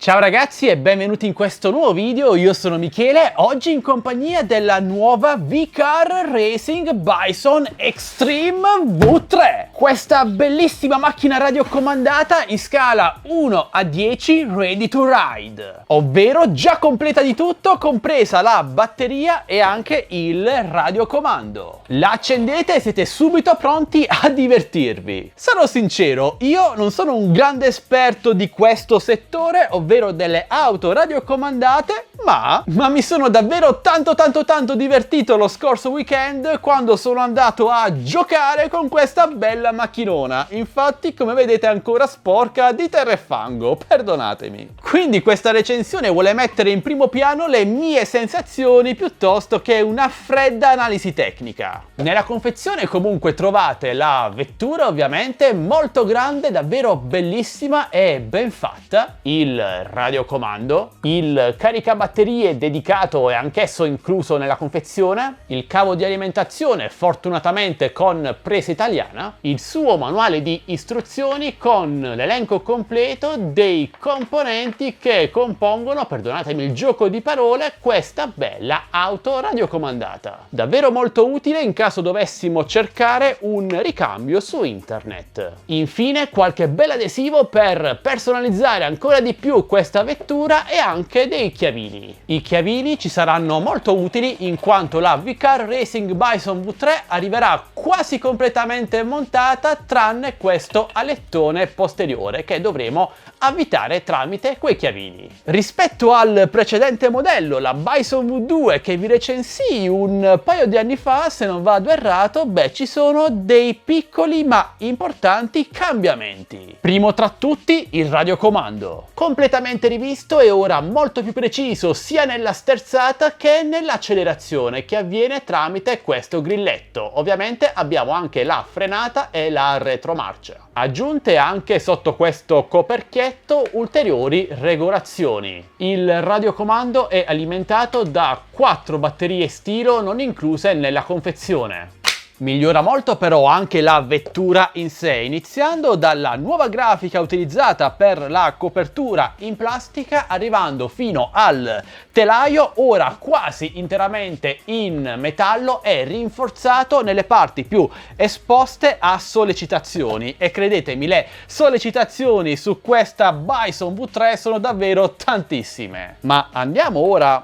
Ciao ragazzi e benvenuti in questo nuovo video, io sono Michele, oggi in compagnia della nuova V-Car Racing Bison Extreme V3. Questa bellissima macchina radiocomandata in scala 1 a 10 ready to ride, ovvero già completa di tutto, compresa la batteria e anche il radiocomando. La accendete e siete subito pronti a divertirvi. Sarò sincero, io non sono un grande esperto di questo settore, ovvero delle auto radiocomandate, ma mi sono davvero tanto divertito lo scorso weekend quando sono andato a giocare con questa bella macchinona. Infatti, come vedete, è ancora sporca di terra e fango, perdonatemi. Quindi questa recensione vuole mettere in primo piano le mie sensazioni piuttosto che una fredda analisi tecnica. Nella confezione comunque trovate la vettura, ovviamente molto grande, davvero bellissima e ben fatta, il radiocomando, il caricabatterie dedicato e anch'esso incluso nella confezione, il cavo di alimentazione fortunatamente con presa italiana, il suo manuale di istruzioni con l'elenco completo dei componenti che compongono, perdonatemi il gioco di parole, questa bella auto radiocomandata. Davvero molto utile in caso dovessimo cercare un ricambio su internet. Infine qualche bel adesivo per personalizzare ancora di più questa vettura e anche dei chiavini. I chiavini ci saranno molto utili in quanto la V-Car Racing Bison V3 arriverà quasi completamente montata tranne questo alettone posteriore che dovremo avvitare tramite quei chiavini. Rispetto al precedente modello, la Bison V2 che vi recensii un paio di anni fa, se non vado errato, ci sono dei piccoli ma importanti cambiamenti. Primo tra tutti il radiocomando, completamente rivisto e ora molto più preciso sia nella sterzata che nell'accelerazione che avviene tramite questo grilletto. Ovviamente abbiamo anche la frenata e la retromarcia. Aggiunte anche sotto questo coperchietto ulteriori regolazioni. Il radiocomando è alimentato da 4 batterie stilo non incluse nella confezione. Migliora molto però anche la vettura in sé, iniziando dalla nuova grafica utilizzata per la copertura in plastica, arrivando fino al telaio, ora quasi interamente in metallo e rinforzato nelle parti più esposte a sollecitazioni. E credetemi, le sollecitazioni su questa Bison V3 sono davvero tantissime. Ma andiamo ora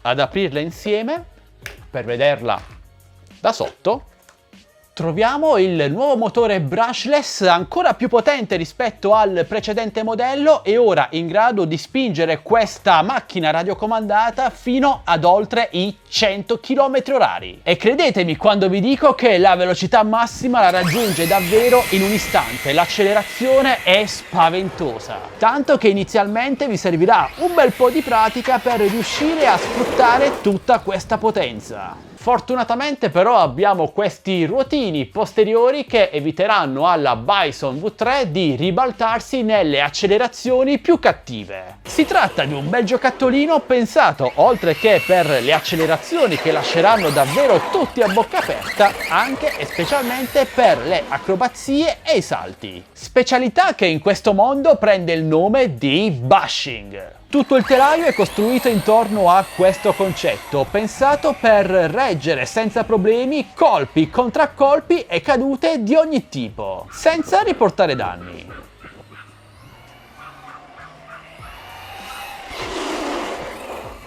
ad aprirla insieme per vederla da sotto. Troviamo il nuovo motore brushless ancora più potente rispetto al precedente modello e ora in grado di spingere questa macchina radiocomandata fino ad oltre i 100 km/h. E credetemi quando vi dico che la velocità massima la raggiunge davvero in un istante, l'accelerazione è spaventosa. Tanto che inizialmente vi servirà un bel po' di pratica per riuscire a sfruttare tutta questa potenza. Fortunatamente però abbiamo questi ruotini posteriori che eviteranno alla Bison V3 di ribaltarsi nelle accelerazioni più cattive. Si tratta di un bel giocattolino pensato, oltre che per le accelerazioni che lasceranno davvero tutti a bocca aperta, anche e specialmente per le acrobazie e i salti. Specialità che in questo mondo prende il nome di bushing. Tutto il telaio è costruito intorno a questo concetto, pensato per reggere senza problemi colpi, contraccolpi e cadute di ogni tipo, senza riportare danni.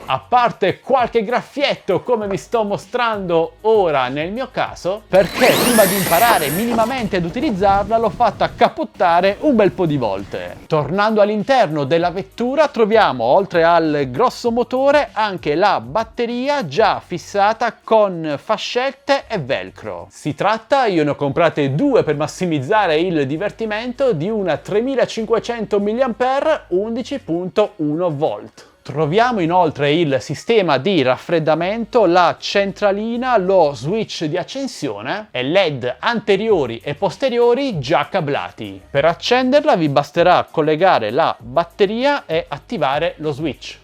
A parte qualche graffietto come vi sto mostrando ora nel mio caso, perché prima di imparare minimamente ad utilizzarla l'ho fatta cappottare un bel po' di volte. Tornando all'interno della vettura troviamo, oltre al grosso motore, anche la batteria già fissata con fascette e velcro. Si tratta, io ne ho comprate 2 per massimizzare il divertimento, di una 3500 mAh 11.1 volt. Troviamo inoltre il sistema di raffreddamento, la centralina, lo switch di accensione e LED anteriori e posteriori già cablati. Per accenderla vi basterà collegare la batteria e attivare lo switch.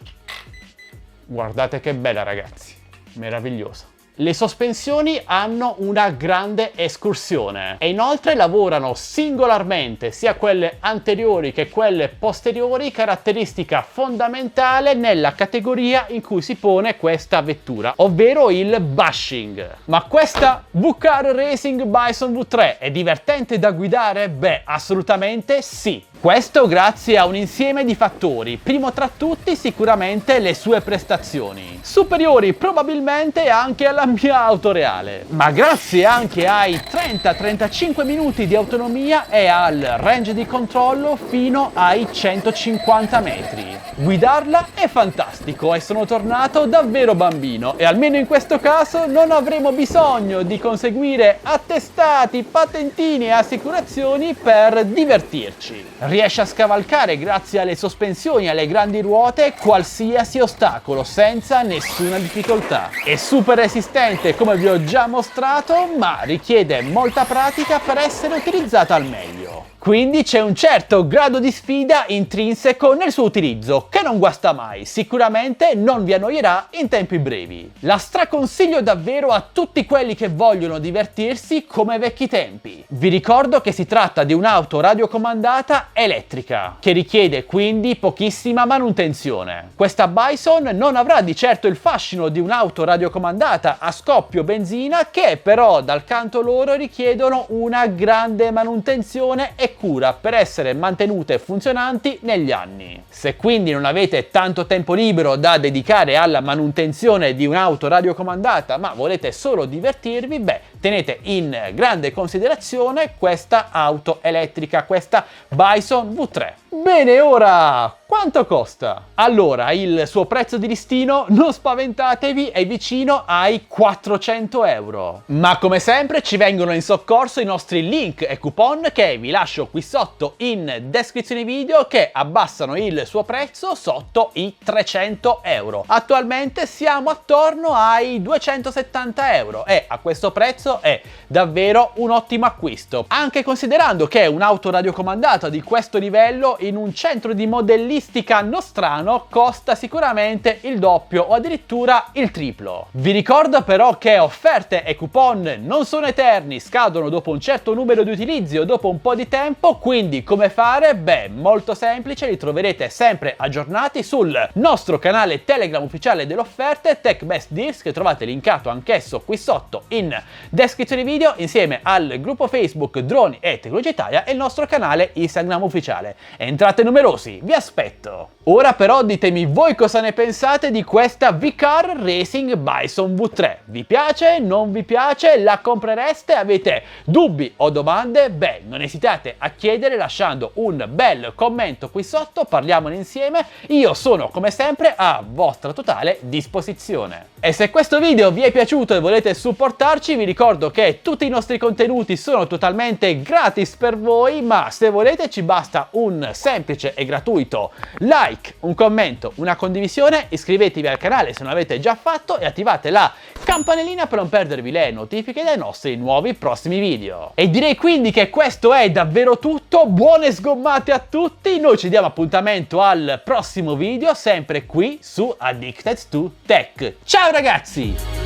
Guardate che bella ragazzi, meravigliosa. Le sospensioni hanno una grande escursione e inoltre lavorano singolarmente sia quelle anteriori che quelle posteriori, caratteristica fondamentale nella categoria in cui si pone questa vettura, ovvero il bushing. Ma questa V-Car Racing Bison V3 è divertente da guidare? Beh, assolutamente sì. Questo grazie a un insieme di fattori, primo tra tutti sicuramente le sue prestazioni, superiori probabilmente anche alla mia auto reale, ma grazie anche ai 30-35 minuti di autonomia e al range di controllo fino ai 150 metri. Guidarla è fantastico e sono tornato davvero bambino e almeno in questo caso non avremo bisogno di conseguire attestati, patentini e assicurazioni per divertirci. Riesce a scavalcare grazie alle sospensioni e alle grandi ruote qualsiasi ostacolo senza nessuna difficoltà. È super resistente come vi ho già mostrato, ma richiede molta pratica per essere utilizzata al meglio. Quindi c'è un certo grado di sfida intrinseco nel suo utilizzo, che non guasta mai, sicuramente non vi annoierà in tempi brevi. La straconsiglio davvero a tutti quelli che vogliono divertirsi come ai vecchi tempi. Vi ricordo che si tratta di un'auto radiocomandata elettrica, che richiede quindi pochissima manutenzione. Questa Bison non avrà di certo il fascino di un'auto radiocomandata a scoppio benzina, che però dal canto loro richiedono una grande manutenzione e cura per essere mantenute funzionanti negli anni. Se quindi non avete tanto tempo libero da dedicare alla manutenzione di un'auto radiocomandata ma volete solo divertirvi, beh, tenete in grande considerazione questa auto elettrica, questa Bison V3. Bene, ora quanto costa? Allora, il suo prezzo di listino, non spaventatevi, è vicino ai 400 euro. Ma come sempre ci vengono in soccorso i nostri link e coupon che vi lascio qui sotto in descrizione video, che abbassano il suo prezzo sotto i 300 euro. Attualmente siamo attorno ai 270 euro e a questo prezzo è davvero un ottimo acquisto, anche considerando che un'auto radiocomandata di questo livello in un centro di modellistica nostrano costa sicuramente il doppio o addirittura il triplo. Vi ricordo però che offerte e coupon non sono eterni, scadono dopo un certo numero di utilizzi o dopo un po' di tempo, quindi come fare? Beh, molto semplice, li troverete sempre aggiornati sul nostro canale Telegram ufficiale delle offerte, Tech Best Deals, che trovate linkato anch'esso qui sotto in descrizione video, insieme al gruppo Facebook Droni e Tecnologia Italia e il nostro canale Instagram ufficiale. Entrate numerosi, vi aspetto! Ora però ditemi voi cosa ne pensate di questa V-Car Racing Bison V3. Vi piace? Non vi piace? La comprereste? Avete dubbi o domande? Beh, non esitate a chiedere lasciando un bel commento qui sotto, parliamone insieme. Io sono come sempre a vostra totale disposizione. E se questo video vi è piaciuto e volete supportarci, vi ricordo che tutti i nostri contenuti sono totalmente gratis per voi, ma se volete ci basta un semplice e gratuito like, un commento, una condivisione, iscrivetevi al canale se non l'avete già fatto e attivate la campanellina per non perdervi le notifiche dei nostri nuovi prossimi video. E direi quindi che questo è davvero tutto, buone sgommate a tutti, noi ci diamo appuntamento al prossimo video, sempre qui su Addicted to Tech. Ciao ragazzi!